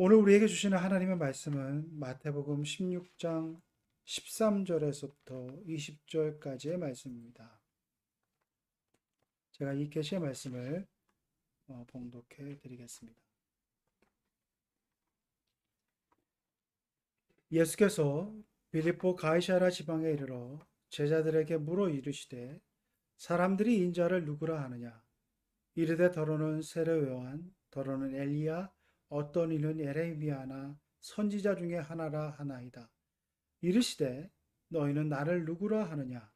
오늘 우리에게 주시는 하나님의 말씀은 마태복음 16장 13절에서부터 20절까지의 말씀입니다. 제가 이 계시의 말씀을 봉독해 드리겠습니다. 예수께서 빌립보 가이사랴 지방에 이르러 제자들에게 물어 이르시되 사람들이 인자를 누구라 하느냐? 이르되 더러는 세례 요한, 더러는 엘리야, 어떤 이는 에레미야나 선지자 중에 하나라 하나이다. 이르시되 너희는 나를 누구라 하느냐?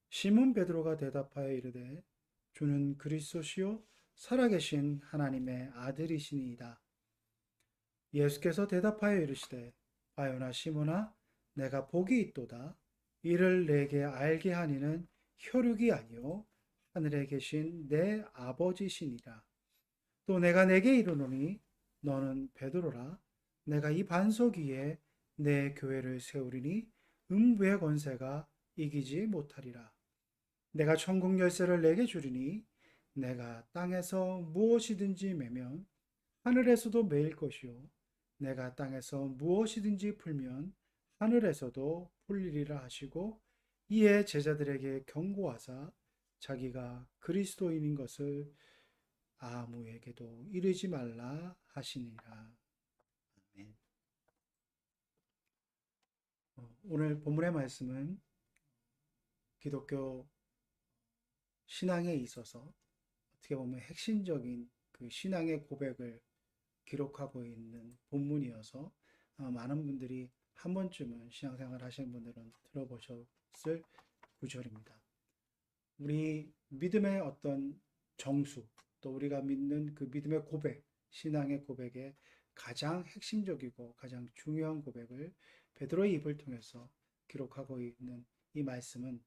시몬 베드로가 대답하여 이르되 주는 그리스도시요 살아계신 하나님의 아들이시니이다. 예수께서 대답하여 이르시되 바요나 시몬아 내가 복이 있도다. 이를 내게 알게 하니는 혈육이 아니요 하늘에 계신 내 아버지시니라. 또 내가 내게 이르노니 너는 베드로라. 내가 이 반석 위에 내 교회를 세우리니 음부의 권세가 이기지 못하리라. 내가 천국 열쇠를 내게 주리니 내가 땅에서 무엇이든지 매면 하늘에서도 매일 것이요 내가 땅에서 무엇이든지 풀면 하늘에서도 풀리리라 하시고 이에 제자들에게 경고하사 자기가 그리스도인인 것을 아무에게도 이르지 말라 하시니라. 아멘. 오늘 본문의 말씀은 기독교 신앙에 있어서 어떻게 보면 핵심적인 그 신앙의 고백을 기록하고 있는 본문이어서 많은 분들이 한 번쯤은 신앙생활 하시는 분들은 들어보셨을 구절입니다. 우리 믿음의 어떤 정수, 또 우리가 믿는 그 믿음의 고백, 신앙의 고백의 가장 핵심적이고 가장 중요한 고백을 베드로의 입을 통해서 기록하고 있는 이 말씀은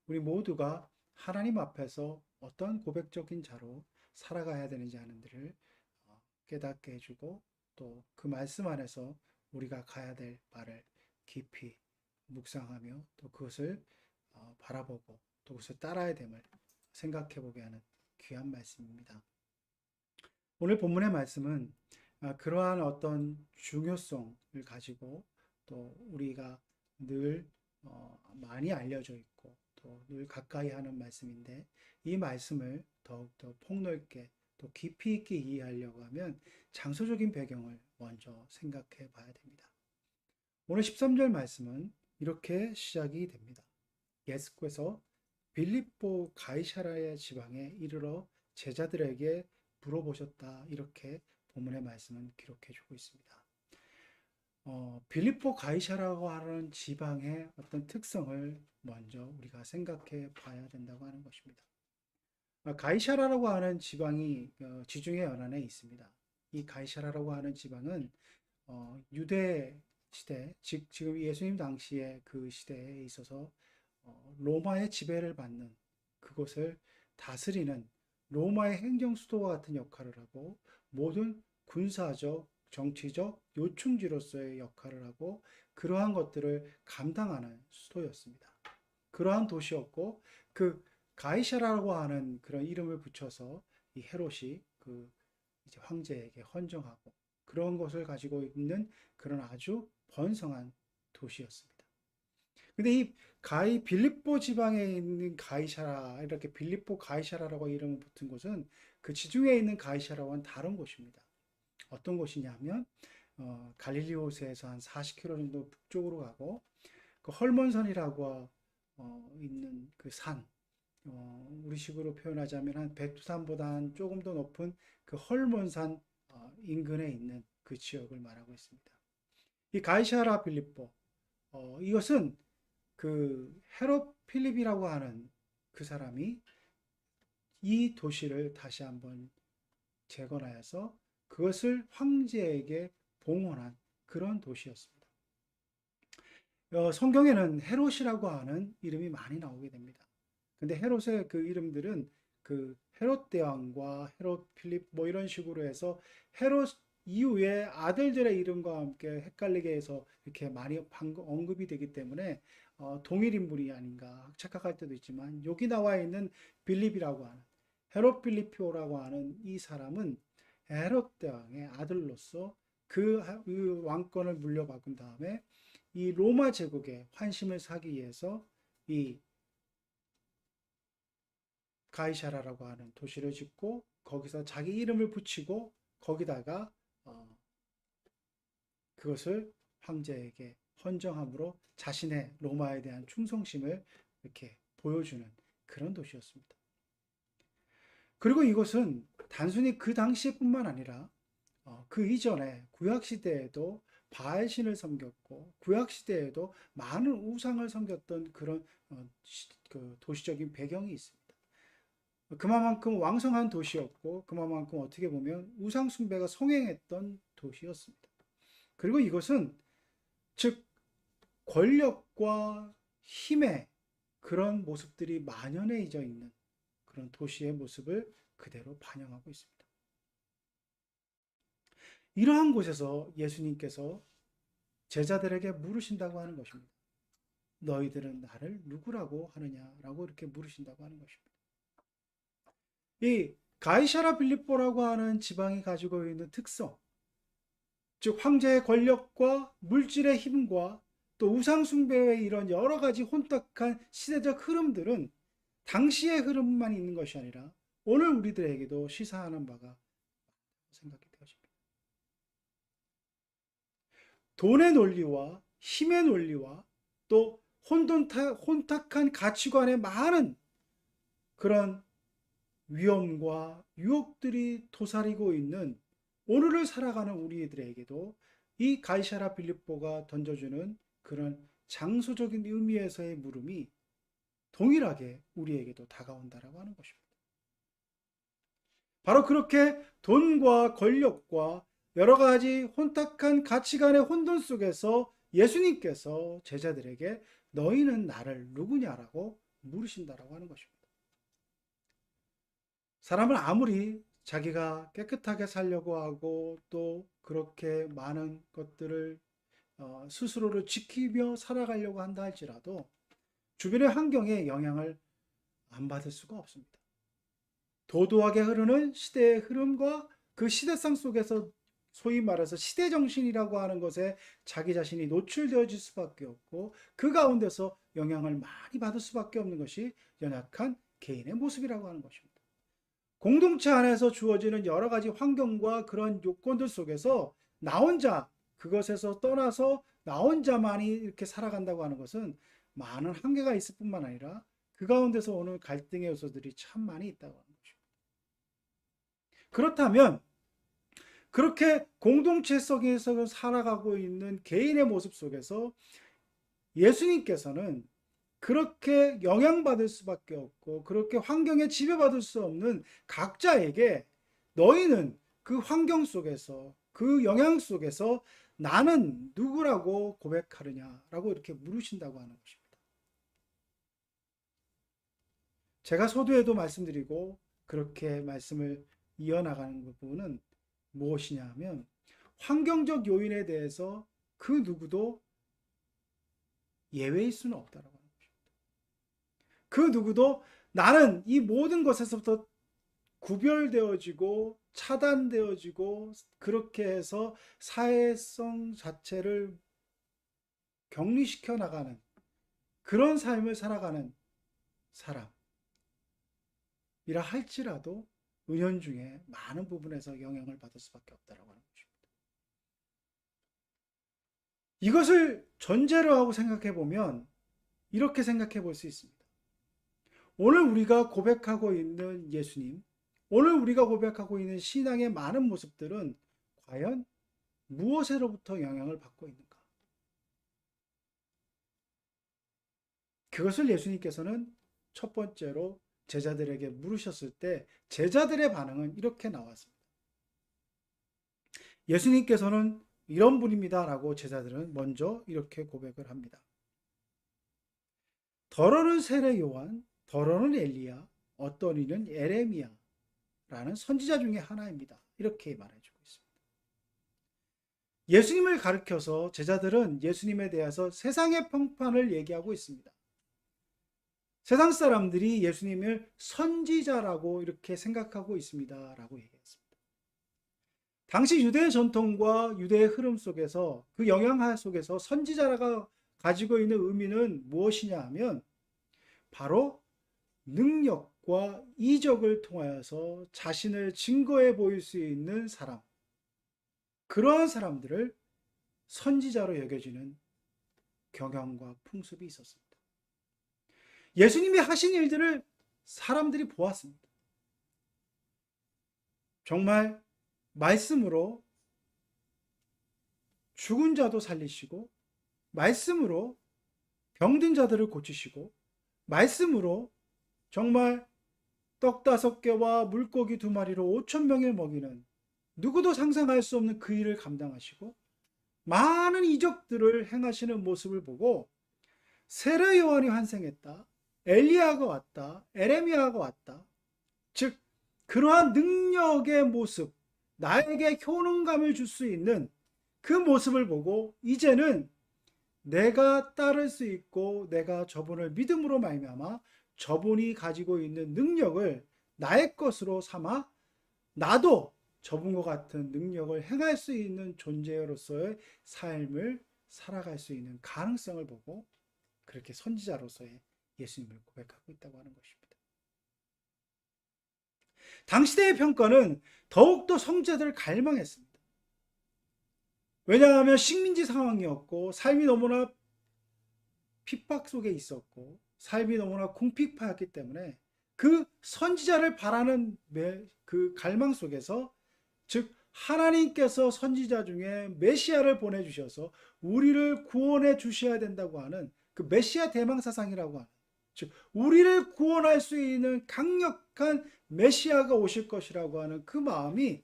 우리 모두가 하나님 앞에서 어떤 고백적인 자로 살아가야 되는지 하는지를 깨닫게 해주고 또 그 말씀 안에서 우리가 가야 될 바를 깊이 묵상하며 또 그것을 바라보고 또 그것을 따라야 됨을 생각해 보게 하는 귀한 말씀입니다. 오늘 본문의 말씀은 그러한 어떤 중요성을 가지고 또 우리가 늘 많이 알려져 있고 또 늘 가까이 하는 말씀인데 이 말씀을 더욱더 폭넓게 또 깊이 있게 이해하려고 하면 장소적인 배경을 먼저 생각해 봐야 됩니다. 오늘 13절 말씀은 이렇게 시작이 됩니다. 예수께서 빌립보 가이사랴의 지방에 이르러 제자들에게 물어보셨다. 이렇게 본문의 말씀은 기록해 주고 있습니다. 빌립보 가이사라고 하는 지방의 어떤 특성을 먼저 우리가 생각해 봐야 된다고 하는 것입니다. 가이사라라고 하는 지방이 지중해 연안에 있습니다. 이 가이사라라고 하는 지방은 유대 시대, 즉 지금 예수님 당시의 그 시대에 있어서 로마의 지배를 받는 그곳을 다스리는 로마의 행정 수도와 같은 역할을 하고 모든 군사적, 정치적 요충지로서의 역할을 하고 그러한 것들을 감당하는 수도였습니다. 그러한 도시였고 그 가이사라고 하는 그런 이름을 붙여서 이 헤롯이 그 이제 황제에게 헌정하고 그런 것을 가지고 있는 그런 아주 번성한 도시였습니다. 근데 이 빌립보 지방에 있는 가이사라, 이렇게 빌립보 가이사라라고 이름을 붙은 곳은 그 지중해에 있는 가이사라와는 다른 곳입니다. 어떤 곳이냐면 갈릴리 호수에서 한 40km 정도 북쪽으로 가고 그 헐몬산이라고 있는 그 산, 우리식으로 표현하자면 한 백두산보다 조금 더 높은 그 헐몬산 인근에 있는 그 지역을 말하고 있습니다. 이 가이사라 빌립보, 이것은 그 헤롯 필립이라고 하는 그 사람이 이 도시를 다시 한번 재건하여서 그것을 황제에게 봉헌한 그런 도시였습니다. 성경에는 헤롯이라고 하는 이름이 많이 나오게 됩니다. 근데 헤롯의 그 이름들은 그 헤롯 대왕과 헤롯 필립 뭐 이런 식으로 해서 헤롯 이후에 아들들의 이름과 함께 헷갈리게 해서 이렇게 많이 언급이 되기 때문에 동일 인물이 아닌가 착각할 때도 있지만 여기 나와 있는 빌립이라고 하는 헤롯 필리포라고 하는 이 사람은 헤롯 대왕의 아들로서 그 왕권을 물려받은 다음에 이 로마 제국의 환심을 사기 위해서 이 가이사라라고 하는 도시를 짓고 거기서 자기 이름을 붙이고 거기다가 그것을 황제에게 헌정함으로 자신의 로마에 대한 충성심을 이렇게 보여주는 그런 도시였습니다. 그리고 이것은 단순히 그 당시뿐만 아니라 그 이전에 구약시대에도 바알신을 섬겼고 구약시대에도 많은 우상을 섬겼던 그런 그 도시적인 배경이 있습니다. 그만큼 왕성한 도시였고 그만큼 어떻게 보면 우상 숭배가 성행했던 도시였습니다. 그리고 이것은 즉 권력과 힘의 그런 모습들이 만연해져 있는 그런 도시의 모습을 그대로 반영하고 있습니다. 이러한 곳에서 예수님께서 제자들에게 물으신다고 하는 것입니다. 너희들은 나를 누구라고 하느냐라고 이렇게 물으신다고 하는 것입니다. 이 가이사라 빌립보라고 하는 지방이 가지고 있는 특성, 즉 황제의 권력과 물질의 힘과 또 우상숭배의 이런 여러 가지 혼탁한 시대적 흐름들은 당시의 흐름만 있는 것이 아니라 오늘 우리들에게도 시사하는 바가 생각이 되어집니다. 돈의 논리와 힘의 논리와 또 혼탁한 가치관의 많은 그런 위험과 유혹들이 도사리고 있는 오늘을 살아가는 우리들에게도 이 가이사라 빌립보가 던져주는 그런 장소적인 의미에서의 물음이 동일하게 우리에게도 다가온다라고 하는 것입니다. 바로 그렇게 돈과 권력과 여러 가지 혼탁한 가치관의 혼돈 속에서 예수님께서 제자들에게 너희는 나를 누구냐라고 물으신다라고 하는 것입니다. 사람은 아무리 자기가 깨끗하게 살려고 하고 또 그렇게 많은 것들을 스스로를 지키며 살아가려고 한다 할지라도 주변의 환경에 영향을 안 받을 수가 없습니다. 도도하게 흐르는 시대의 흐름과 그 시대상 속에서 소위 말해서 시대정신이라고 하는 것에 자기 자신이 노출되어질 수밖에 없고 그 가운데서 영향을 많이 받을 수밖에 없는 것이 연약한 개인의 모습이라고 하는 것입니다. 공동체 안에서 주어지는 여러 가지 환경과 그런 요건들 속에서 나 혼자 그것에서 떠나서 나 혼자만이 이렇게 살아간다고 하는 것은 많은 한계가 있을 뿐만 아니라 그 가운데서 오는 갈등의 요소들이 참 많이 있다고 하는 것입니다. 그렇다면 그렇게 공동체 속에서 살아가고 있는 개인의 모습 속에서 예수님께서는 그렇게 영향받을 수밖에 없고 그렇게 환경에 지배받을 수 없는 각자에게 너희는 그 환경 속에서 그 영향 속에서 나는 누구라고 고백하느냐라고 이렇게 물으신다고 하는 것입니다. 제가 서두에도 말씀드리고 그렇게 말씀을 이어나가는 부분은 무엇이냐 하면 환경적 요인에 대해서 그 누구도 예외일 수는 없다라고 합니다. 그 누구도 나는 이 모든 것에서부터 구별되어지고 차단되어지고 그렇게 해서 사회성 자체를 격리시켜 나가는 그런 삶을 살아가는 사람이라 할지라도 은연중에 많은 부분에서 영향을 받을 수밖에 없다라고 하는 것입니다. 이것을 전제로 하고 생각해 보면 이렇게 생각해 볼 수 있습니다. 오늘 우리가 고백하고 있는 예수님, 오늘 우리가 고백하고 있는 신앙의 많은 모습들은 과연 무엇으로부터 영향을 받고 있는가? 그것을 예수님께서는 첫 번째로 제자들에게 물으셨을 때 제자들의 반응은 이렇게 나왔습니다. 예수님께서는 이런 분입니다 라고 제자들은 먼저 이렇게 고백을 합니다. 더러는 세례 요한, 더러는 엘리야, 어떤 이는 에레미야 라는 선지자 중에 하나입니다. 이렇게 말해주고 있습니다. 예수님을 가리켜서 제자들은 예수님에 대해서 세상의 평판을 얘기하고 있습니다. 세상 사람들이 예수님을 선지자라고 이렇게 생각하고 있습니다 라고 얘기했습니다. 당시 유대의 전통과 유대의 흐름 속에서 그 영향 속에서 선지자가 가지고 있는 의미는 무엇이냐 하면 바로 능력과 이적을 통하여서 자신을 증거해 보일 수 있는 사람, 그러한 사람들을 선지자로 여겨지는 경향과 풍습이 있었습니다. 예수님이 하신 일들을 사람들이 보았습니다. 정말 말씀으로 죽은 자도 살리시고, 말씀으로 병든 자들을 고치시고, 말씀으로 정말 떡 5개와 물고기 2마리로 5,000명을 먹이는 누구도 상상할 수 없는 그 일을 감당하시고 많은 이적들을 행하시는 모습을 보고 세례 요한이 환생했다, 엘리야가 왔다, 에레미야가 왔다, 즉 그러한 능력의 모습, 나에게 효능감을 줄 수 있는 그 모습을 보고 이제는 내가 따를 수 있고 내가 저분을 믿음으로 말미암아 저분이 가지고 있는 능력을 나의 것으로 삼아 나도 저분과 같은 능력을 행할 수 있는 존재로서의 삶을 살아갈 수 있는 가능성을 보고 그렇게 선지자로서의 예수님을 고백하고 있다고 하는 것입니다. 당시대의 평가는 더욱더 성자들을 갈망했습니다. 왜냐하면 식민지 상황이었고 삶이 너무나 핍박 속에 있었고 삶이 너무나 궁핍하였기 때문에 그 선지자를 바라는 그 갈망 속에서, 즉 하나님께서 선지자 중에 메시아를 보내주셔서 우리를 구원해 주셔야 된다고 하는 그 메시아 대망사상이라고 하는, 즉 우리를 구원할 수 있는 강력한 메시아가 오실 것이라고 하는 그 마음이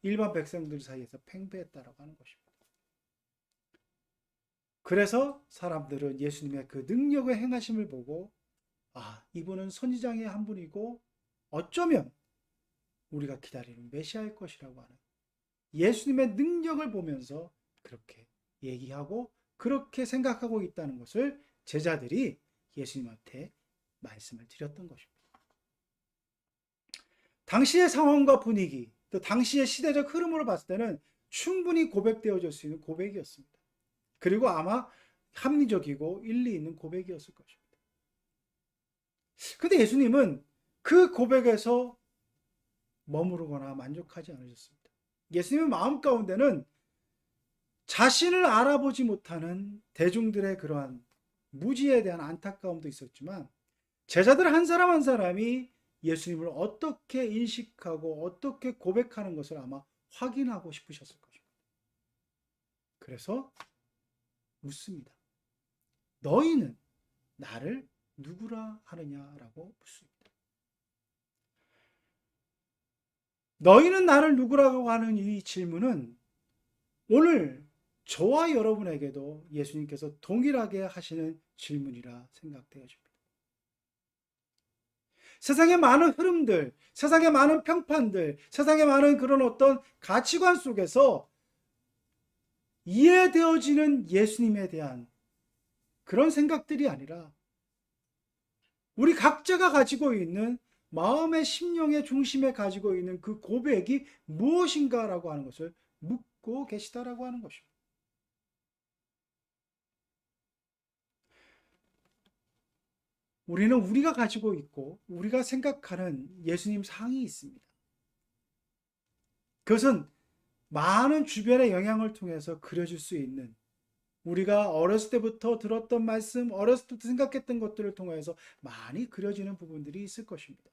일반 백성들 사이에서 팽배했다라고 하는 것입니다. 그래서 사람들은 예수님의 그 능력의 행하심을 보고 이분은 선지자의 한 분이고 어쩌면 우리가 기다리는 메시아일 것이라고 하는 예수님의 능력을 보면서 그렇게 얘기하고 그렇게 생각하고 있다는 것을 제자들이 예수님한테 말씀을 드렸던 것입니다. 당시의 상황과 분위기, 또 당시의 시대적 흐름으로 봤을 때는 충분히 고백되어질 수 있는 고백이었습니다. 그리고 아마 합리적이고 일리 있는 고백이었을 것입니다. 그런데 예수님은 그 고백에서 머무르거나 만족하지 않으셨습니다. 예수님의 마음 가운데는 자신을 알아보지 못하는 대중들의 그러한 무지에 대한 안타까움도 있었지만 제자들 한 사람 한 사람이 예수님을 어떻게 인식하고 어떻게 고백하는 것을 아마 확인하고 싶으셨을 것입니다. 그래서 묻습니다. 너희는 나를 누구라 하느냐라고 묻습니다. 너희는 나를 누구라고 하는 이 질문은 오늘 저와 여러분에게도 예수님께서 동일하게 하시는 질문이라 생각되어집니다. 세상의 많은 흐름들, 세상의 많은 평판들, 세상의 많은 그런 어떤 가치관 속에서 이해되어지는 예수님에 대한 그런 생각들이 아니라 우리 각자가 가지고 있는 마음의 심령의 중심에 가지고 있는 그 고백이 무엇인가라고 하는 것을 묻고 계시다라고 하는 것입니다. 우리는 우리가 가지고 있고 우리가 생각하는 예수님 상이 있습니다. 그것은 많은 주변의 영향을 통해서 그려질 수 있는, 우리가 어렸을 때부터 들었던 말씀, 어렸을 때부터 생각했던 것들을 통해서 많이 그려지는 부분들이 있을 것입니다.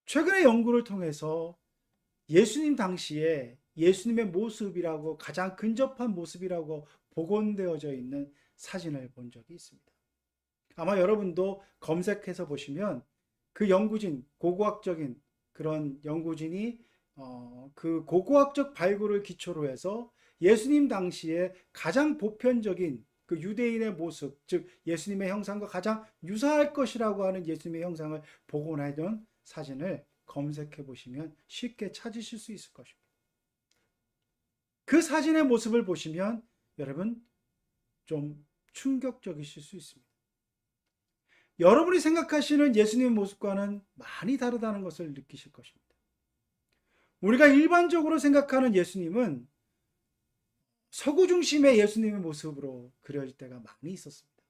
최근의 연구를 통해서 예수님 당시에 예수님의 모습이라고 가장 근접한 모습이라고 복원되어져 있는 사진을 본 적이 있습니다. 아마 여러분도 검색해서 보시면 그 연구진, 고고학적인 그런 연구진이 그 고고학적 발굴을 기초로 해서 예수님 당시에 가장 보편적인 그 유대인의 모습, 즉 예수님의 형상과 가장 유사할 것이라고 하는 예수님의 형상을 복원하던 사진을 검색해 보시면 쉽게 찾으실 수 있을 것입니다. 그 사진의 모습을 보시면 여러분 좀 충격적이실 수 있습니다. 여러분이 생각하시는 예수님의 모습과는 많이 다르다는 것을 느끼실 것입니다. 우리가 일반적으로 생각하는 예수님은 서구 중심의 예수님의 모습으로 그려질 때가 많이 있었습니다.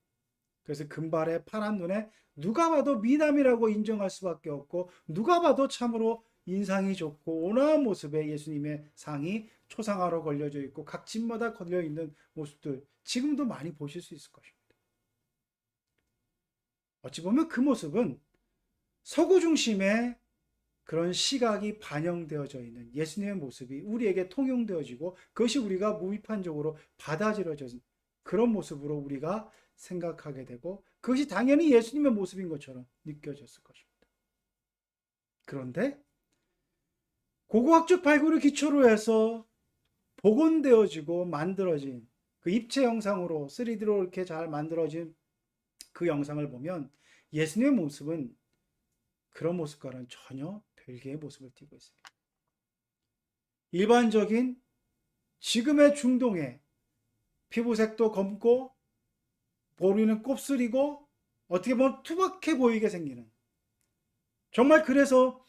그래서 금발에 파란 눈에 누가 봐도 미남이라고 인정할 수밖에 없고, 누가 봐도 참으로 인상이 좋고 온화한 모습의 예수님의 상이 초상화로 걸려져 있고 각 집마다 걸려 있는 모습들, 지금도 많이 보실 수 있을 것입니다. 어찌 보면 그 모습은 서구 중심의 그런 시각이 반영되어져 있는 예수님의 모습이 우리에게 통용되어지고, 그것이 우리가 무비판적으로 받아들여진 그런 모습으로 우리가 생각하게 되고, 그것이 당연히 예수님의 모습인 것처럼 느껴졌을 것입니다. 그런데 고고학적 발굴을 기초로 해서 복원되어지고 만들어진 그 입체 영상으로 3D로 이렇게 잘 만들어진 그 영상을 보면 예수님의 모습은 그런 모습과는 전혀 별개의 모습을 띠고 있습니다. 일반적인 지금의 중동의 피부색도 검고 보리는 곱슬이고 어떻게 보면 투박해 보이게 생기는, 정말 그래서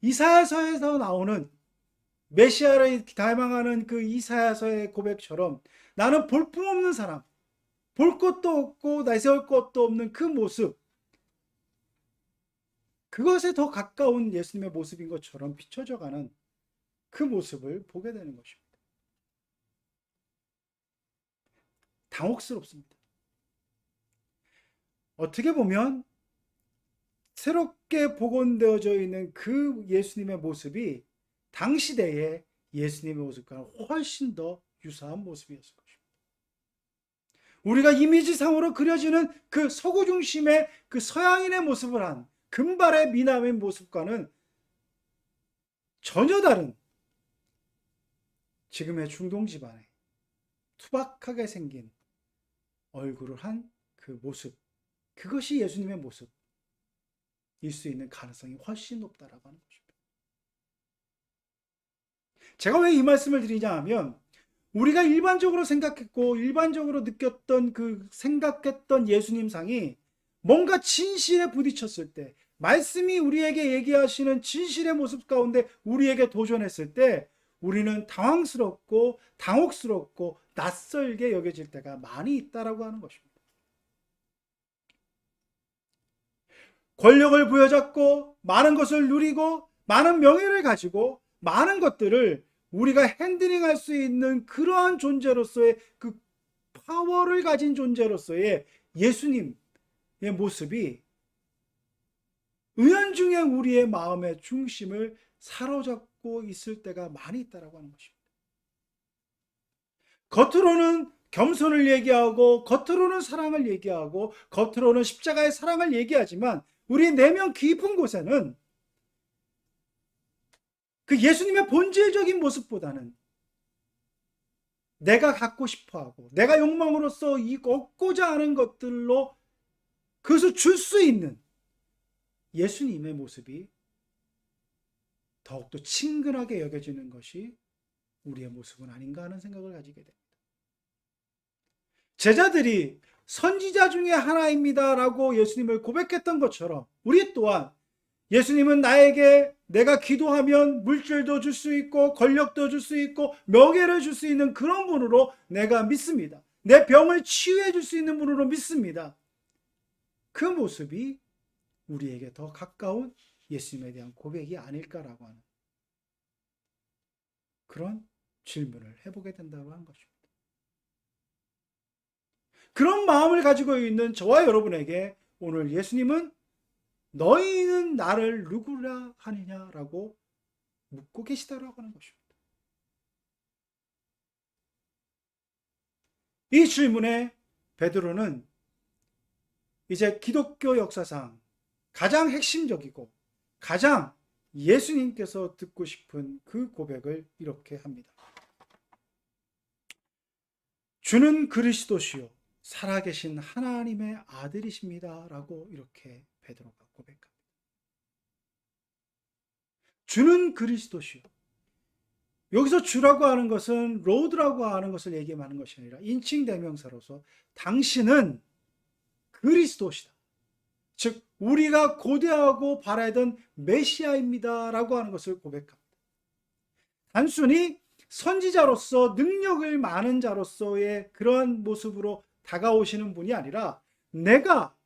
이사야서에서 나오는 메시아를 닮아가는 그 이사야서의 고백처럼 나는 볼품없는 사람, 볼 것도 없고 내세울 것도 없는 그 모습, 그것에 더 가까운 예수님의 모습인 것처럼 비춰져가는 그 모습을 보게 되는 것입니다. 당혹스럽습니다. 어떻게 보면 새롭게 복원되어져 있는 그 예수님의 모습이 당시대의 예수님의 모습과 훨씬 더 유사한 모습이었을 것입니다. 우리가 이미지상으로 그려지는 그 서구 중심의 그 서양인의 모습을 한 금발의 미남의 모습과는 전혀 다른 지금의 중동 집안의 투박하게 생긴 얼굴을 한 그 모습, 그것이 예수님의 모습일 수 있는 가능성이 훨씬 높다라고 하는 것입니다. 제가 왜 이 말씀을 드리냐 하면, 우리가 일반적으로 생각했고 일반적으로 느꼈던 그 생각했던 예수님 상이 뭔가 진실에 부딪혔을 때, 말씀이 우리에게 얘기하시는 진실의 모습 가운데 우리에게 도전했을 때 우리는 당황스럽고 당혹스럽고 낯설게 여겨질 때가 많이 있다라고 하는 것입니다. 권력을 부여잡고 많은 것을 누리고 많은 명예를 가지고 많은 것들을 우리가 핸들링할 수 있는 그러한 존재로서의 그 파워를 가진 존재로서의 예수님의 모습이 은연중에 우리의 마음의 중심을 사로잡고 있을 때가 많이 있다라고 하는 것입니다. 겉으로는 겸손을 얘기하고 겉으로는 사랑을 얘기하고 겉으로는 십자가의 사랑을 얘기하지만 우리 내면 깊은 곳에는 그 예수님의 본질적인 모습보다는 내가 갖고 싶어하고 내가 욕망으로서 얻고자 하는 것들로 그것을 줄 수 있는 예수님의 모습이 더욱더 친근하게 여겨지는 것이 우리의 모습은 아닌가 하는 생각을 가지게 됩니다. 제자들이 선지자 중에 하나입니다 라고 예수님을 고백했던 것처럼 우리 또한 예수님은 나에게 내가 기도하면 물질도 줄 수 있고 권력도 줄 수 있고 명예를 줄 수 있는 그런 분으로 내가 믿습니다. 내 병을 치유해 줄 수 있는 분으로 믿습니다. 그 모습이 우리에게 더 가까운 예수님에 대한 고백이 아닐까라고 하는 그런 질문을 해보게 된다고 하는 것입니다. 그런 마음을 가지고 있는 저와 여러분에게 오늘 예수님은 너희는 나를 누구라 하느냐라고 묻고 계시다라고 하는 것입니다. 이 질문에 베드로는 이제 기독교 역사상 가장 핵심적이고 가장 예수님께서 듣고 싶은 그 고백을 이렇게 합니다. 주는 그리스도시요 살아계신 하나님의 아들이십니다 라고 이렇게 베드로가 고백합니다. 주는 그리스도시요. 여기서 주라고 하는 것은 로드라고 하는 것을 얘기하는 것이 아니라 인칭 대명사로서 당신은 그리스도시다. 즉 우리가 고대하고 바라던 메시아입니다 라고 하는 것을 고백합니다. 단순히 선지자로서 능력을 많은 자로서의 그런 모습으로 다가오시는 분이 아니라 내가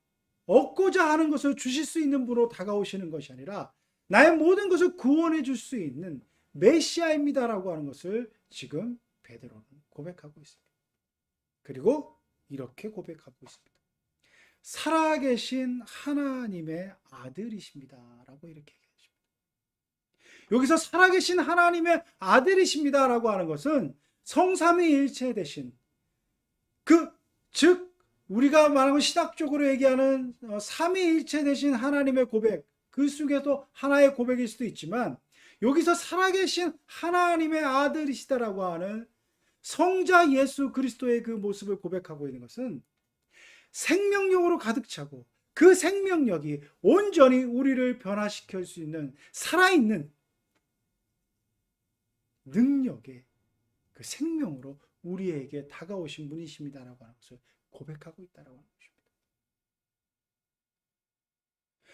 얻고자 하는 것을 주실 수 있는 분으로 다가오시는 것이 아니라 나의 모든 것을 구원해 줄 수 있는 메시아입니다라고 하는 것을 지금 베드로는 고백하고 있습니다. 그리고 이렇게 고백하고 있습니다. 살아계신 하나님의 아들이십니다라고 이렇게 얘기하십니다. 여기서 살아계신 하나님의 아들이십니다라고 하는 것은 성삼위일체 되신 즉 우리가 말하는 신학적으로 얘기하는 삼위일체 되신 하나님의 고백, 그 속에도 하나의 고백일 수도 있지만 여기서 살아계신 하나님의 아들이시다라고 하는 성자 예수 그리스도의 그 모습을 고백하고 있는 것은 생명력으로 가득 차고 그 생명력이 온전히 우리를 변화시킬 수 있는 살아있는 능력의 그 생명으로 우리에게 다가오신 분이십니다라고 하는 것을 고백하고 있다라고 하는 것입니다.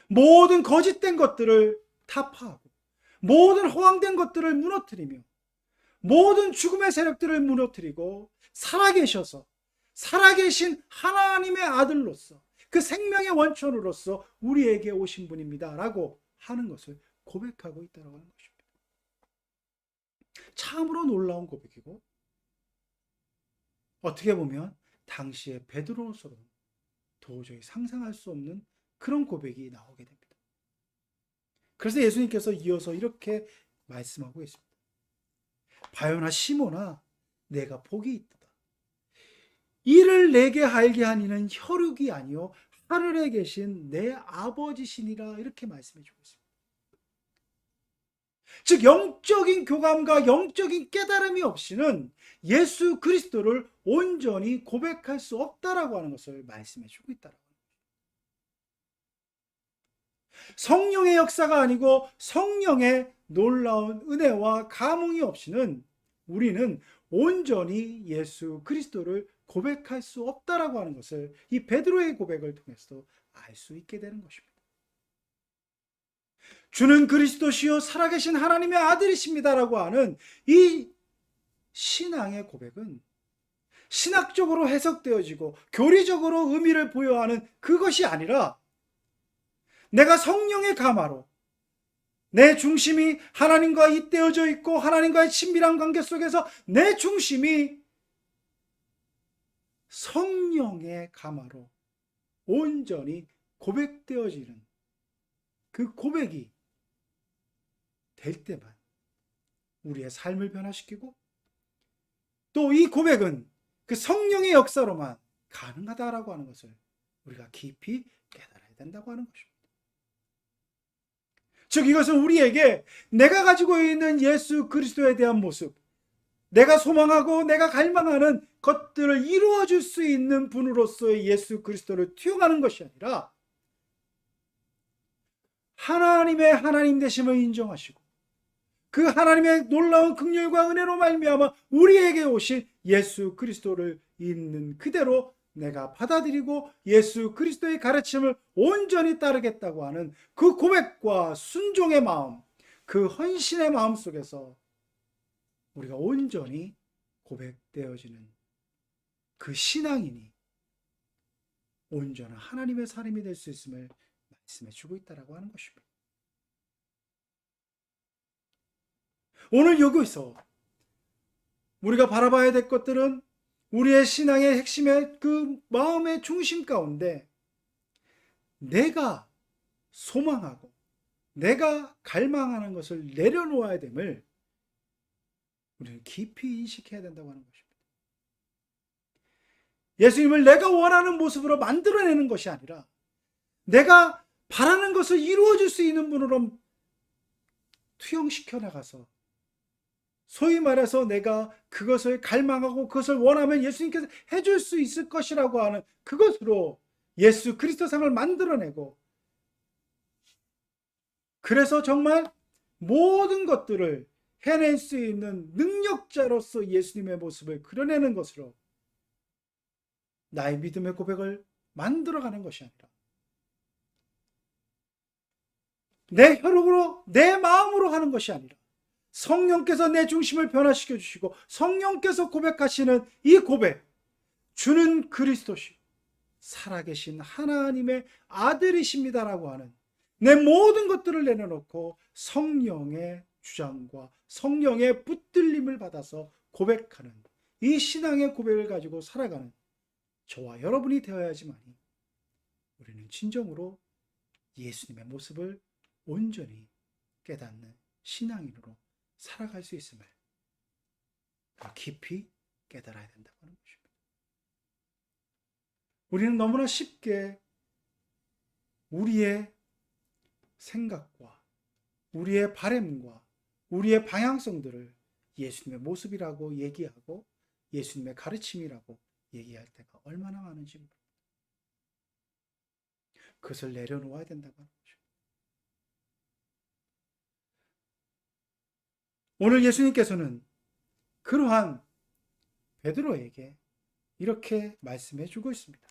모든 거짓된 것들을 타파하고 모든 허황된 것들을 무너뜨리며 모든 죽음의 세력들을 무너뜨리고 살아계셔서 살아계신 하나님의 아들로서 그 생명의 원천으로서 우리에게 오신 분입니다라고 하는 것을 고백하고 있다고 하는 것입니다. 참으로 놀라운 고백이고 어떻게 보면 당시에 베드로로서는 도저히 상상할 수 없는 그런 고백이 나오게 됩니다. 그래서 예수님께서 이어서 이렇게 말씀하고 있습니다. 바요나 시몬아 내가 복이 있도다. 이를 내게 알게 한 이는 혈육이 아니요 하늘에 계신 내 아버지시니라 이렇게 말씀해 주고 있습니다. 즉 영적인 교감과 영적인 깨달음이 없이는 예수 그리스도를 온전히 고백할 수 없다라고 하는 것을 말씀해 주고 있다라고 합니다. 성령의 역사가 아니고 성령의 놀라운 은혜와 감흥이 없이는 우리는 온전히 예수 그리스도를 고백할 수 없다라고 하는 것을 이 베드로의 고백을 통해서 알 수 있게 되는 것입니다. 주는 그리스도시요 살아계신 하나님의 아들이십니다라고 하는 이 신앙의 고백은 신학적으로 해석되어지고 교리적으로 의미를 부여하는 그것이 아니라 내가 성령의 감화로 내 중심이 하나님과 잇대어져 있고 하나님과의 친밀한 관계 속에서 내 중심이 성령의 감화로 온전히 고백되어지는 그 고백이 될 때만 우리의 삶을 변화시키고 또 이 고백은 그 성령의 역사로만 가능하다라고 하는 것을 우리가 깊이 깨달아야 된다고 하는 것입니다. 즉 이것은 우리에게 내가 가지고 있는 예수 그리스도에 대한 모습, 내가 소망하고 내가 갈망하는 것들을 이루어줄 수 있는 분으로서의 예수 그리스도를 투영하는 것이 아니라 하나님의 하나님 되심을 인정하시고 그 하나님의 놀라운 긍휼과 은혜로 말미암아 우리에게 오신 예수 그리스도를 있는 그대로 내가 받아들이고 예수 그리스도의 가르침을 온전히 따르겠다고 하는 그 고백과 순종의 마음, 그 헌신의 마음 속에서 우리가 온전히 고백되어지는 그 신앙인이 온전한 하나님의 사람이 될 수 있음을 말씀해 주고 있다고 하는 것입니다. 오늘 여기서 우리가 바라봐야 될 것들은 우리의 신앙의 핵심의 그 마음의 중심 가운데 내가 소망하고 내가 갈망하는 것을 내려놓아야 됨을 우리는 깊이 인식해야 된다고 하는 것입니다. 예수님을 내가 원하는 모습으로 만들어내는 것이 아니라 내가 바라는 것을 이루어줄 수 있는 분으로 투영시켜 나가서 소위 말해서 내가 그것을 갈망하고 그것을 원하면 예수님께서 해줄 수 있을 것이라고 하는 그것으로 예수 그리스도상을 만들어내고 그래서 정말 모든 것들을 해낼 수 있는 능력자로서 예수님의 모습을 그려내는 것으로 나의 믿음의 고백을 만들어가는 것이 아니라 내 혈육으로 내 마음으로 하는 것이 아니라 성령께서 내 중심을 변화시켜 주시고 성령께서 고백하시는 이 고백, 주는 그리스도시요 살아계신 하나님의 아들이십니다라고 하는 내 모든 것들을 내려놓고 성령의 주장과 성령의 붙들림을 받아서 고백하는 이 신앙의 고백을 가지고 살아가는 저와 여러분이 되어야지만이 우리는 진정으로 예수님의 모습을 온전히 깨닫는 신앙인으로 살아갈 수 있음을 더 깊이 깨달아야 된다고 하는 것입니다. 우리는 너무나 쉽게 우리의 생각과 우리의 바램과 우리의 방향성들을 예수님의 모습이라고 얘기하고 예수님의 가르침이라고 얘기할 때가 얼마나 많은지 모릅니다. 그것을 내려놓아야 된다고 하는 거죠. 오늘 예수님께서는 그러한 베드로에게 이렇게 말씀해 주고 있습니다.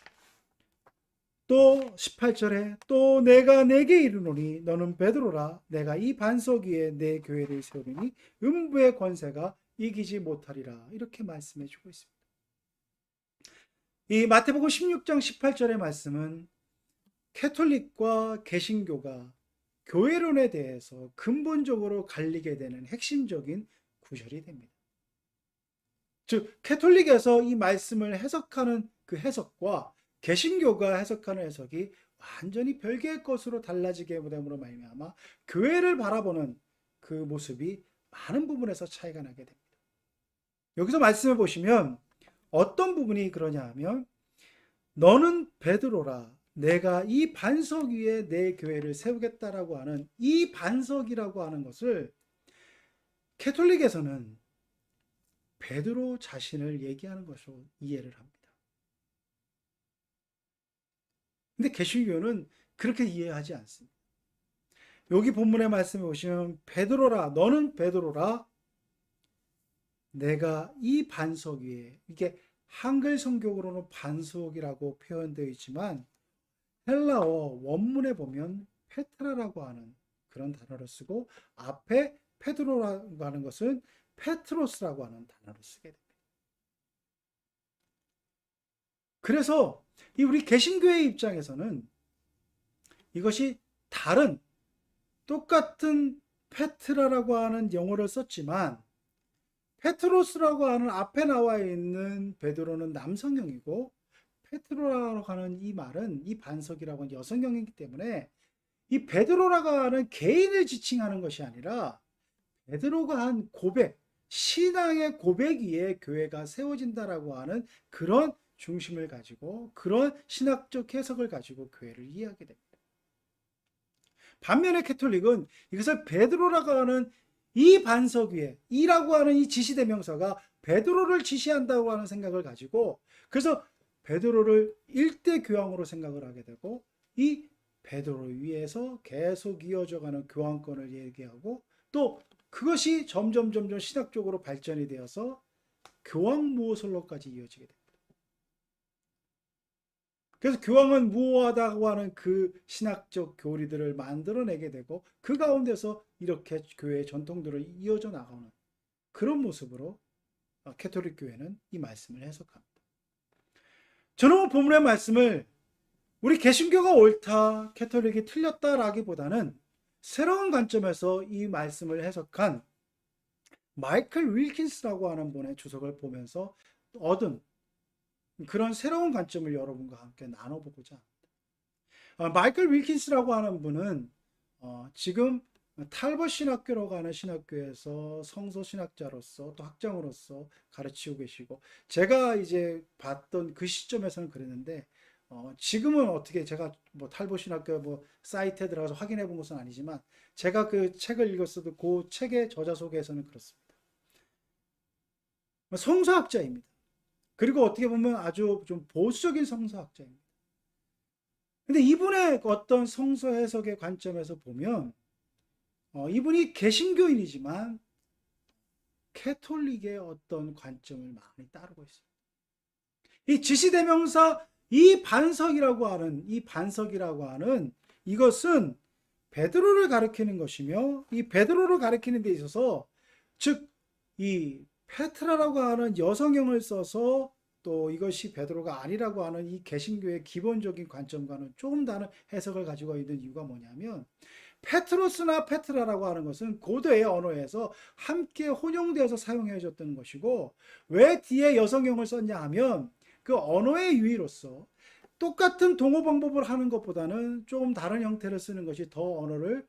또 18절에 또 내가 네게 이르노니 너는 베드로라 내가 이 반석 위에 내 교회를 세우리니 음부의 권세가 이기지 못하리라 이렇게 말씀해 주고 있습니다. 이 마태복음 16장 18절의 말씀은 캐톨릭과 개신교가 교회론에 대해서 근본적으로 갈리게 되는 핵심적인 구절이 됩니다. 즉 캐톨릭에서 이 말씀을 해석하는 그 해석과 개신교가 해석하는 해석이 완전히 별개의 것으로 달라지게 됨으로 말미암아 교회를 바라보는 그 모습이 많은 부분에서 차이가 나게 됩니다. 여기서 말씀해 보시면 어떤 부분이 그러냐 하면 너는 베드로라 내가 이 반석 위에 내 교회를 세우겠다라고 하는 이 반석이라고 하는 것을 캐톨릭에서는 베드로 자신을 얘기하는 것으로 이해를 합니다. 근데 개신교는 그렇게 이해하지 않습니다. 여기 본문의 말씀에 보시면 베드로라 너는 베드로라 내가 이 반석 위에 이게 한글 성경으로는 반석이라고 표현되어 있지만 헬라어 원문에 보면 페트라라고 하는 그런 단어를 쓰고 앞에 페드로라고 하는 것은 페트로스라고 하는 단어를 쓰게 됩니다. 그래서 이 우리 개신교의 입장에서는 이것이 다른 똑같은 페트라라고 하는 영어를 썼지만 페트로스라고 하는 앞에 나와 있는 베드로는 남성형이고 페트로라고 하는 이 말은 이 반석이라고 하는 여성형이기 때문에 이 베드로라고 하는 개인을 지칭하는 것이 아니라 베드로가 한 고백, 신앙의 고백 위에 교회가 세워진다라고 하는 그런 중심을 가지고 그런 신학적 해석을 가지고 교회를 이해하게 됩니다. 반면에 캐톨릭은 이것을 베드로라고 하는 이 반석 위에 이라고 하는 이 지시대명사가 베드로를 지시한다고 하는 생각을 가지고 그래서 베드로를 일대 교황으로 생각을 하게 되고 이 베드로 위에서 계속 이어져가는 교황권을 얘기하고 또 그것이 점점 신학적으로 발전이 되어서 교황무호설로까지 이어지게 됩니다. 그래서 교황은 무호하다고 하는 그 신학적 교리들을 만들어내게 되고 그 가운데서 이렇게 교회의 전통들을 이어져 나가는 그런 모습으로 캐톨릭 교회는 이 말씀을 해석합니다. 저는 본문의 말씀을 우리 개신교가 옳다, 캐톨릭이 틀렸다라기보다는 새로운 관점에서 이 말씀을 해석한 마이클 윌킨스라고 하는 분의 주석을 보면서 얻은 그런 새로운 관점을 여러분과 함께 나눠보고자 합니다. 마이클 윌킨스라고 하는 분은 지금 탈벗 신학교라고 하는 신학교에서 성서 신학자로서 또 학장으로서 가르치고 계시고 제가 이제 봤던 그 시점에서는 그랬는데 지금은 어떻게 제가 뭐 탈벗 신학교 뭐 사이트에 들어가서 확인해 본 것은 아니지만 제가 그 책을 읽었어도 그 책의 저자 소개에서는 그렇습니다. 성서학자입니다. 그리고 어떻게 보면 아주 좀 보수적인 성서학자입니다. 근데 이분의 어떤 성서 해석의 관점에서 보면 이분이 개신교인이지만 캐톨릭의 어떤 관점을 많이 따르고 있습니다. 이 지시대명사 이 반석이라고 하는 이것은 베드로를 가리키는 것이며 이 베드로를 가리키는 데 있어서 즉 이 페트라라고 하는 여성형을 써서 또 이것이 베드로가 아니라고 하는 이 개신교의 기본적인 관점과는 조금 다른 해석을 가지고 있는 이유가 뭐냐면, 페트로스나 페트라라고 하는 것은 고대의 언어에서 함께 혼용되어서 사용해졌던 것이고, 왜 뒤에 여성형을 썼냐 하면 그 언어의 유의로서 똑같은 동호 방법을 하는 것보다는 조금 다른 형태를 쓰는 것이 더 언어를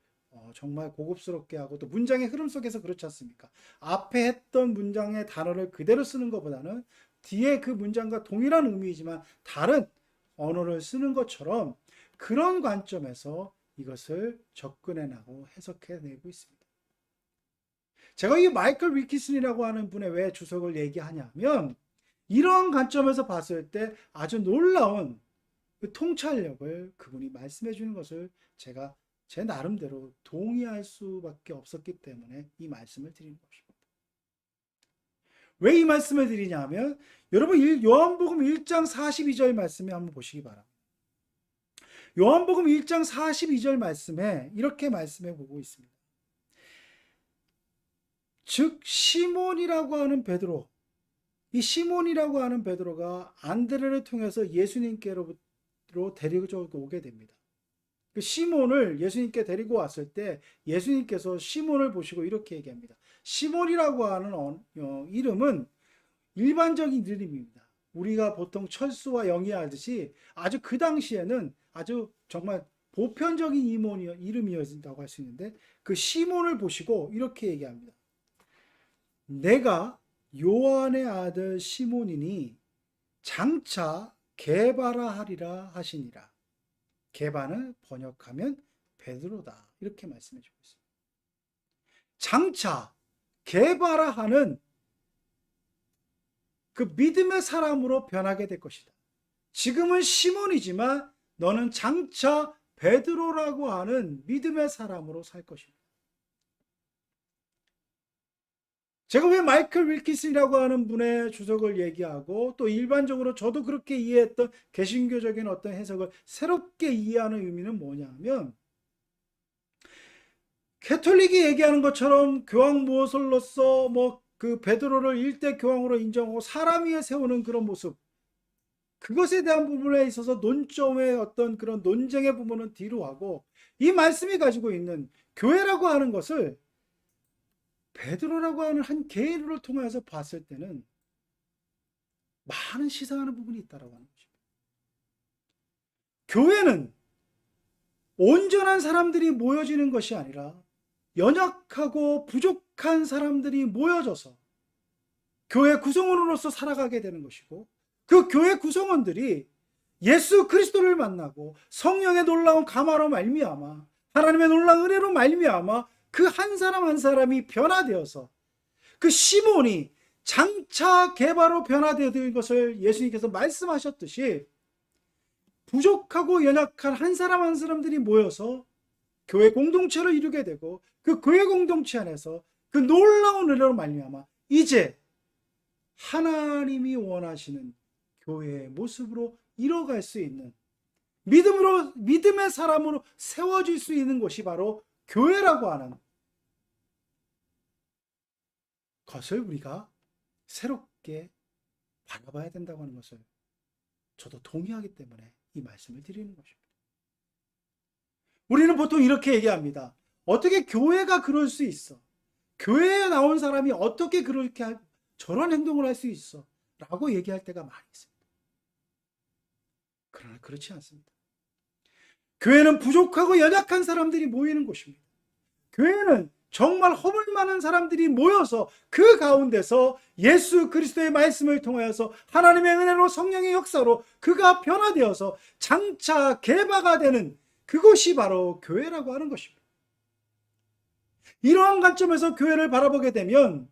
정말 고급스럽게 하고, 또 문장의 흐름 속에서 그렇지 않습니까? 앞에 했던 문장의 단어를 그대로 쓰는 것보다는 뒤에 그 문장과 동일한 의미이지만 다른 언어를 쓰는 것처럼, 그런 관점에서 이것을 접근해나고 해석해내고 있습니다. 제가 이 마이클 윌키슨이라고 하는 분의 왜 주석을 얘기하냐면, 이런 관점에서 봤을 때 아주 놀라운 그 통찰력을 그분이 말씀해 주는 것을 제가 제 나름대로 동의할 수밖에 없었기 때문에 이 말씀을 드리는 것입니다. 왜 이 말씀을 드리냐면, 여러분 요한복음 1장 42절 말씀에 한번 보시기 바랍니다. 요한복음 1장 42절 말씀에 이렇게 말씀해 보고 있습니다. 즉 시몬이라고 하는 베드로, 이 시몬이라고 하는 베드로가 안드레를 통해서 예수님께로 데리고 오게 됩니다. 그 시몬을 예수님께 데리고 왔을 때 예수님께서 시몬을 보시고 이렇게 얘기합니다. 시몬이라고 하는 이름은 일반적인 이름입니다. 우리가 보통 철수와 영희하듯이 아주 그 당시에는 아주 정말 보편적인 이름이었다고 할 수 있는데, 그 시몬을 보시고 이렇게 얘기합니다. 내가 요한의 아들 시몬이니 장차 게바라 하리라 하시니라. 게바는 번역하면 베드로다, 이렇게 말씀해 주고 있습니다. 장차 게바라 하는 그 믿음의 사람으로 변하게 될 것이다. 지금은 시몬이지만 너는 장차 베드로라고 하는 믿음의 사람으로 살 것입니다. 제가 왜 마이클 윌키슨이라고 하는 분의 주석을 얘기하고, 또 일반적으로 저도 그렇게 이해했던 개신교적인 어떤 해석을 새롭게 이해하는 의미는 뭐냐면, 캐톨릭이 얘기하는 것처럼 교황 모설로서 그 베드로를 일대 교황으로 인정하고 사람 위에 세우는 그런 모습, 그것에 대한 부분에 있어서 논점의 어떤 그런 논쟁의 부분은 뒤로 하고, 이 말씀이 가지고 있는 교회라고 하는 것을 베드로라고 하는 한 개인을 통해서 봤을 때는 많은 시사하는 부분이 있다고 하는 것입니다. 교회는 온전한 사람들이 모여지는 것이 아니라 연약하고 부족한 사람들이 모여져서 교회 구성원으로서 살아가게 되는 것이고, 그 교회 구성원들이 예수 그리스도를 만나고 성령의 놀라운 감화로 말미암아, 하나님의 놀라운 은혜로 말미암아 그 한 사람 한 사람이 변화되어서, 그 시몬이 장차 게바로 변화되는 것을 예수님께서 말씀하셨듯이, 부족하고 연약한 한 사람 한 사람들이 모여서 교회 공동체를 이루게 되고, 그 교회 공동체 안에서 그 놀라운 은혜로 말미암아 이제 하나님이 원하시는 교회의 모습으로 이뤄갈 수 있는, 믿음의 사람으로 세워질 수 있는 곳이 바로 교회라고 하는 것을 우리가 새롭게 바라봐야 된다고 하는 것을 저도 동의하기 때문에 이 말씀을 드리는 것입니다. 우리는 보통 이렇게 얘기합니다. 어떻게 교회가 그럴 수 있어? 교회에 나온 사람이 어떻게 그렇게 저런 행동을 할 수 있어? 라고 얘기할 때가 많이 있습니다. 그러나 그렇지 않습니다. 교회는 부족하고 연약한 사람들이 모이는 곳입니다. 교회는 정말 허물 많은 사람들이 모여서 그 가운데서 예수 그리스도의 말씀을 통하여서 하나님의 은혜로 성령의 역사로 그가 변화되어서 장차 개바가 되는 그곳이 바로 교회라고 하는 것입니다. 이러한 관점에서 교회를 바라보게 되면,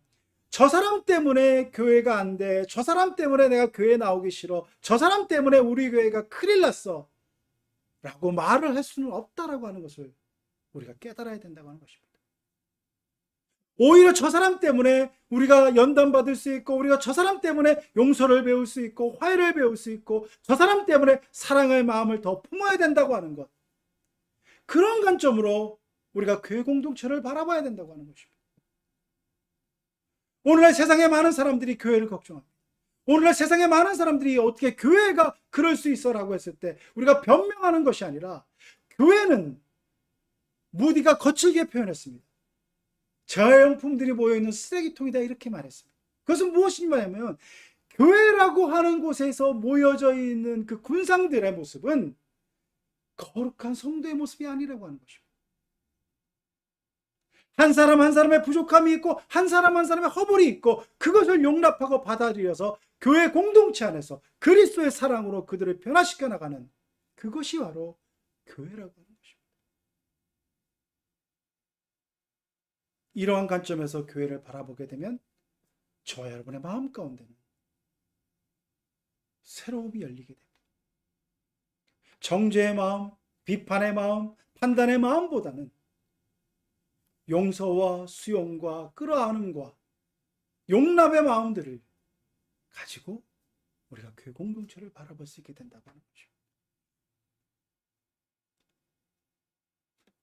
저 사람 때문에 교회가 안 돼, 저 사람 때문에 내가 교회 나오기 싫어, 저 사람 때문에 우리 교회가 큰일 났어 라고 말을 할 수는 없다라고 하는 것을 우리가 깨달아야 된다고 하는 것입니다. 오히려 저 사람 때문에 우리가 연단받을 수 있고, 우리가 저 사람 때문에 용서를 배울 수 있고 화해를 배울 수 있고, 저 사람 때문에 사랑의 마음을 더 품어야 된다고 하는 것, 그런 관점으로 우리가 교회 공동체를 바라봐야 된다고 하는 것입니다. 오늘날 세상에 많은 사람들이 교회를 걱정합니다. 오늘날 세상에 많은 사람들이 어떻게 교회가 그럴 수 있어라고 했을 때 우리가 변명하는 것이 아니라, 교회는 무디가 거칠게 표현했습니다. 재활용품들이 모여있는 쓰레기통이다, 이렇게 말했습니다. 그것은 무엇이냐면, 교회라고 하는 곳에서 모여져 있는 그 군상들의 모습은 거룩한 성도의 모습이 아니라고 하는 것입니다. 한 사람 한 사람의 부족함이 있고 한 사람 한 사람의 허물이 있고, 그것을 용납하고 받아들여서 교회 공동체 안에서 그리스도의 사랑으로 그들을 변화시켜 나가는, 그것이 바로 교회라고 하는 것입니다. 이러한 관점에서 교회를 바라보게 되면 저와 여러분의 마음 가운데는 새로움이 열리게 됩니다. 정죄의 마음, 비판의 마음, 판단의 마음보다는 용서와 수용과 끌어안음과 용납의 마음들을 가지고 우리가 교회 공동체를 바라볼 수 있게 된다고 하는 것입니다.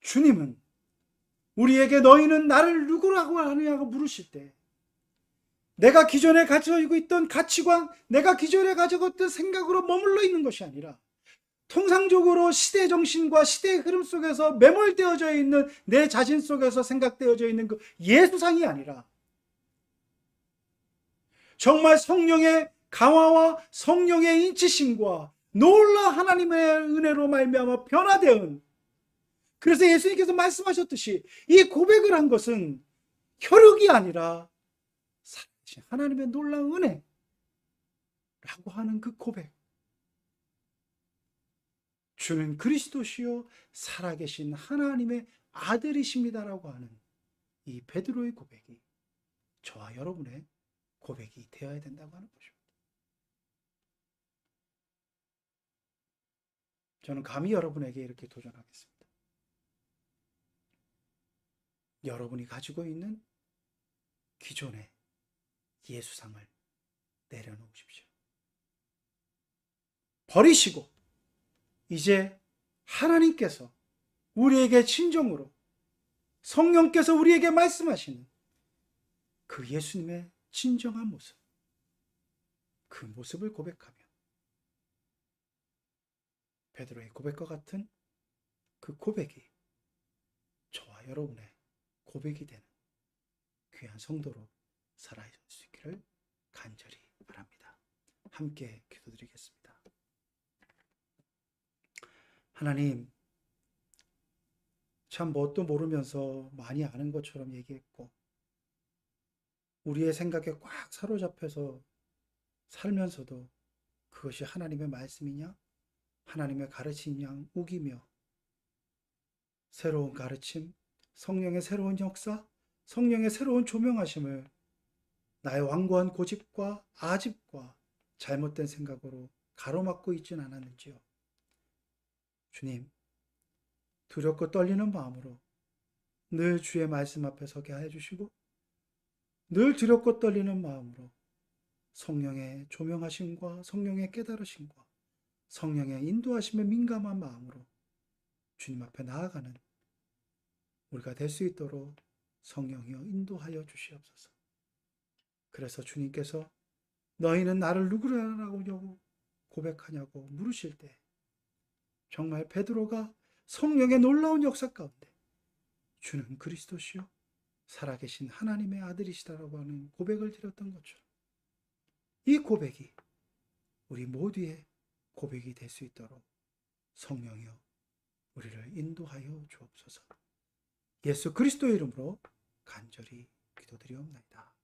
주님은 우리에게 너희는 나를 누구라고 하느냐고 물으실 때, 내가 기존에 가지고 있던 가치관, 내가 기존에 가지고 있던 생각으로 머물러 있는 것이 아니라, 통상적으로 시대 정신과 시대의 흐름 속에서 매몰되어져 있는 내 자신 속에서 생각되어져 있는 그 예수상이 아니라, 정말 성령의 강화와 성령의 인치심과 놀라 하나님의 은혜로 말미암아 변화되은, 그래서 예수님께서 말씀하셨듯이 이 고백을 한 것은 혈육이 아니라 살아계신 하나님의 놀라운 은혜라고 하는 그 고백, 주는 그리스도시요 살아계신 하나님의 아들이십니다라고 하는 이 베드로의 고백이 저와 여러분의 고백이 되어야 된다고 하는 것입니다. 저는 감히 여러분에게 이렇게 도전하겠습니다. 여러분이 가지고 있는 기존의 예수상을 내려놓으십시오. 버리시고 이제 하나님께서 우리에게 친정으로, 성령께서 우리에게 말씀하시는 그 예수님의 진정한 모습, 그 모습을 고백하며 베드로의 고백과 같은 그 고백이 저와 여러분의 고백이 되는 귀한 성도로 살아갈 수 있기를 간절히 바랍니다. 함께 기도드리겠습니다. 하나님, 참 뭣도 모르면서 많이 아는 것처럼 얘기했고, 우리의 생각에 꽉 사로잡혀서 살면서도 그것이 하나님의 말씀이냐, 하나님의 가르침이냐 우기며, 새로운 가르침, 성령의 새로운 역사, 성령의 새로운 조명하심을 나의 완고한 고집과 아집과 잘못된 생각으로 가로막고 있진 않았는지요. 주님, 두렵고 떨리는 마음으로 늘 주의 말씀 앞에 서게 해주시고, 늘 두렵고 떨리는 마음으로 성령의 조명하심과 성령의 깨달으심과 성령의 인도하심에 민감한 마음으로 주님 앞에 나아가는 우리가 될 수 있도록 성령이여 인도하여 주시옵소서. 그래서 주님께서 너희는 나를 누구라고 고백하냐고 물으실 때, 정말 베드로가 성령의 놀라운 역사 가운데 주는 그리스도시요 살아계신 하나님의 아들이시다라고 하는 고백을 드렸던 것처럼, 이 고백이 우리 모두의 고백이 될 수 있도록 성령이여 우리를 인도하여 주옵소서. 예수 그리스도의 이름으로 간절히 기도드리옵나이다.